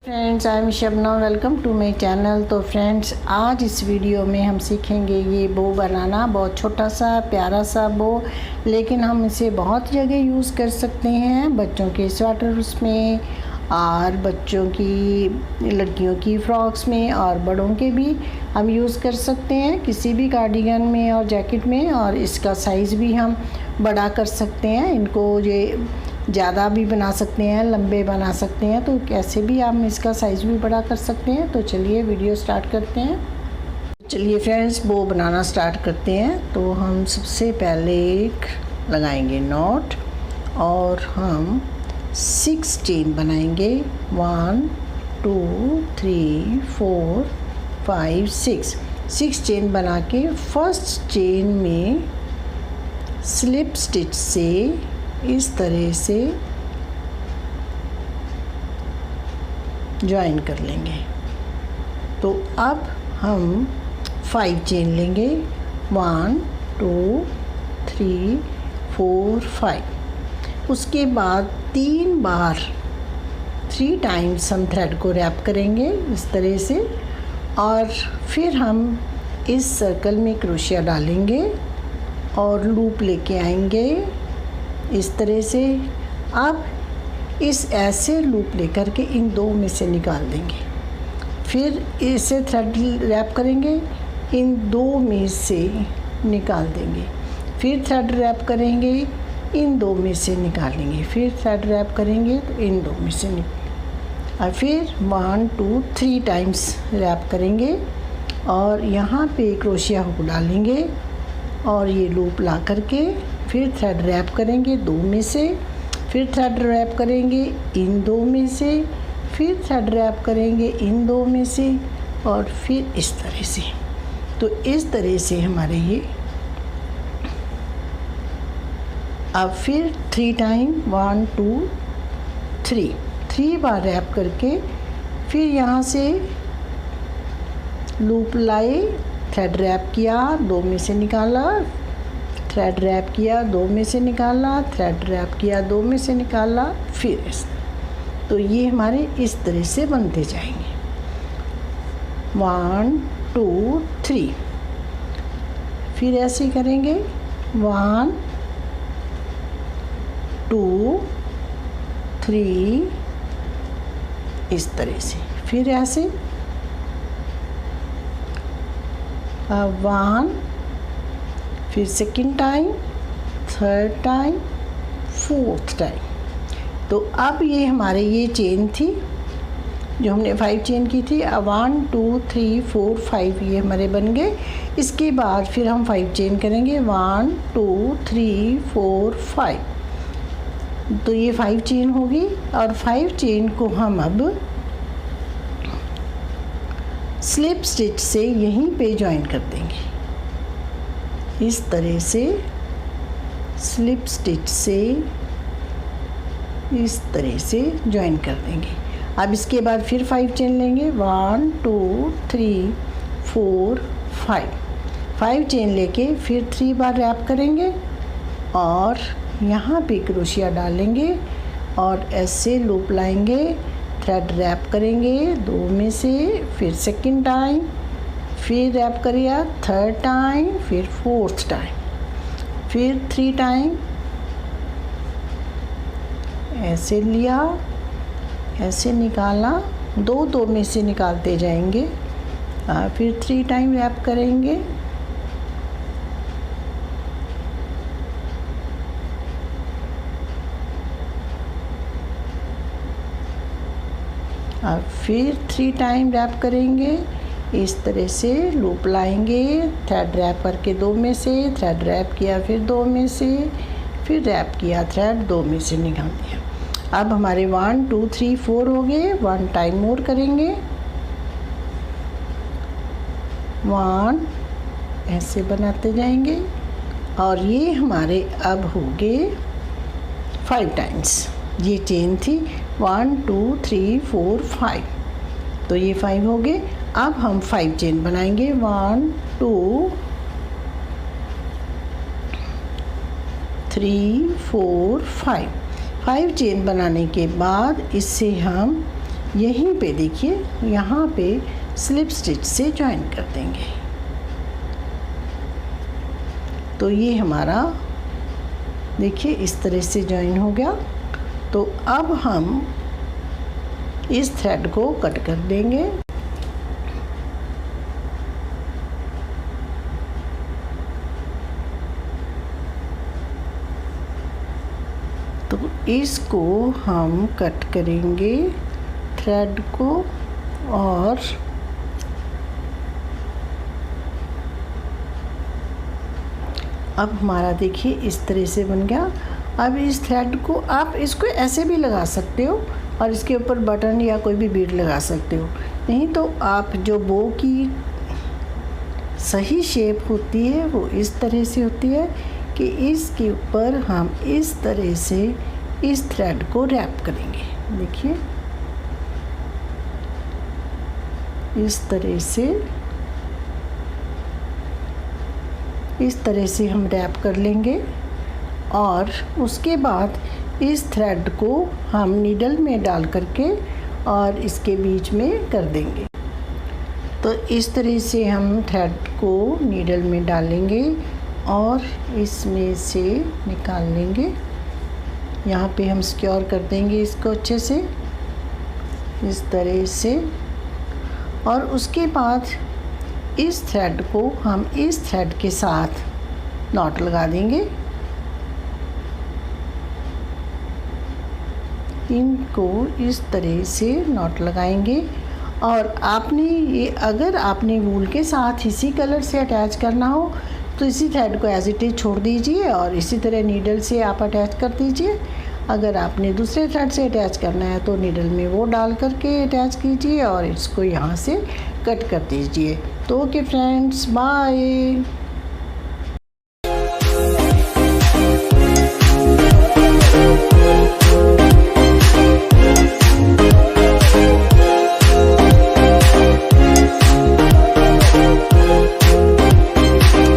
Friends, I am Shabna, welcome to my channel. तो friends, आज इस वीडियो में हम सीखेंगे ये बो बनाना। बहुत छोटा सा प्यारा सा बो, लेकिन हम इसे बहुत जगह यूज़ कर सकते हैं। बच्चों के स्वेटर्स में और बच्चों की लड़कियों की फ्रॉक्स में और बड़ों के भी हम यूज़ कर सकते हैं, किसी भी कार्डिगन में और जैकेट में। और इसका साइज़ भी हम बड़ा कर सकते हैं, इनको ये ज़्यादा भी बना सकते हैं, लंबे बना सकते हैं, तो कैसे भी आप इसका साइज़ भी बड़ा कर सकते हैं। तो चलिए वीडियो स्टार्ट करते हैं। चलिए फ्रेंड्स, बो बनाना स्टार्ट करते हैं। तो हम सबसे पहले एक लगाएंगे नॉट और हम 6 चेन बनाएंगे। 1 2 3 4 5 6 चेन बना के फर्स्ट चेन में स्लिप स्टिच से इस तरह से ज्वाइन कर लेंगे। तो अब हम 5 चेन लेंगे। 1 2 3 4 5। उसके बाद 3 बार 3 टाइम्स हम थ्रेड को रैप करेंगे इस तरह से, और फिर हम इस सर्कल में क्रोशिया डालेंगे और लूप लेके आएंगे इस तरह से। अब इस ऐसे लूप लेकर के इन दो में से निकाल देंगे। फिर इसे थ्रेड रैप करेंगे, इन दो में से निकाल देंगे। फिर थ्रेड रैप करेंगे, इन दो में से निकालेंगे। फिर थ्रेड रैप करेंगे तो इन दो में से और फिर 1 2 3 टाइम्स रैप करेंगे और यहाँ पे क्रोशिया हुक डालेंगे और ये लूप ला करके फिर थ्रेड रैप करेंगे दो में से। फिर थ्रेड रैप करेंगे इन दो में से। फिर थ्रेड रैप करेंगे इन दो में से और फिर इस तरह से। तो इस तरह से हमारे ये अब फिर 3 टाइम 1 2 3 बार रैप करके फिर यहाँ से लूप लाए, थ्रेड रैप किया, दो में से निकाला, थ्रेड रैप किया, दो में से निकाला, थ्रेड रैप किया, दो में से निकाला, फिर इस। तो ये हमारे इस तरह से बनते जाएंगे। 1 2 3। फिर ऐसे ही करेंगे 1 2 3 इस तरह से। फिर ऐसे 1, फिर second time, third time, fourth time. तो अब ये हमारे ये चेन थी जो हमने 5 चेन की थी। अब 1 2 3 4 5 ये हमारे बन गए। इसके बाद फिर हम 5 चेन करेंगे। 1 2 3 4 5। तो ये 5 चेन होगी और 5 चेन को हम अब स्लिप स्टिच से यहीं पे ज्वाइन कर देंगे इस तरह से। स्लिप स्टिच से इस तरह से ज्वाइन कर देंगे। अब इसके बाद फिर 5 चेन लेंगे। 1 2 3 4 5 चेन लेके फिर 3 बार रैप करेंगे और यहाँ पे क्रोशिया डालेंगे और ऐसे लूप लाएंगे, थ्रेड रैप करेंगे दो में से, फिर सेकंड टाइम, फिर रैप करिए थर्ड टाइम, फिर फोर्थ टाइम, फिर 3 टाइम ऐसे लिया, ऐसे निकाला, दो में से निकालते जाएंगे। फिर 3 टाइम रैप करेंगे। और फिर 3 टाइम रैप करेंगे इस तरह से, लूप लाएंगे, थ्रेड रैप करके दो में से, थ्रेड रैप किया फिर दो में से, फिर रैप किया, थ्रेड दो में से निकाल दिया। अब हमारे 1 2 3 4 हो गए। 1 टाइम मोर करेंगे। 1 ऐसे बनाते जाएंगे और ये हमारे अब हो गए 5 टाइम्स। ये चेन थी 1 2 3 4 5। तो ये 5 हो गए। अब हम 5 चेन बनाएंगे। 1 2 3 4 5। 5 चेन बनाने के बाद इससे हम यहीं पे देखिए, यहाँ पे स्लिप स्टिच से जॉइन कर देंगे। तो ये हमारा देखिए इस तरह से जॉइन हो गया। तो अब हम इस थ्रेड को कट कर देंगे। तो इसको हम कट करेंगे थ्रेड को, और अब हमारा देखिए इस तरह से बन गया। अब इस थ्रेड को आप इसको ऐसे भी लगा सकते हो और इसके ऊपर बटन या कोई भी बीड लगा सकते हो, नहीं तो आप जो बो की सही शेप होती है वो इस तरह से होती है कि इसके ऊपर हम इस तरह से इस थ्रेड को रैप करेंगे। देखिए इस तरह से हम रैप कर लेंगे, और उसके बाद इस थ्रेड को हम नीडल में डाल करके और इसके बीच में कर देंगे। तो इस तरह से हम थ्रेड को नीडल में डालेंगे और इसमें से निकाल लेंगे। यहाँ पे हम सिक्योर कर देंगे इसको अच्छे से इस तरह से, और उसके बाद इस थ्रेड को हम इस थ्रेड के साथ नॉट लगा देंगे। इनको इस तरह से नॉट लगाएंगे, और आपने ये अगर आपने वूल के साथ इसी कलर से अटैच करना हो तो इसी थ्रेड को एज इट इज छोड़ दीजिए और इसी तरह नीडल से आप अटैच कर दीजिए। अगर आपने दूसरे थ्रेड से अटैच करना है तो नीडल में वो डाल करके अटैच कीजिए और इसको यहाँ से कट कर दीजिए। तो ओके फ्रेंड्स, बाय।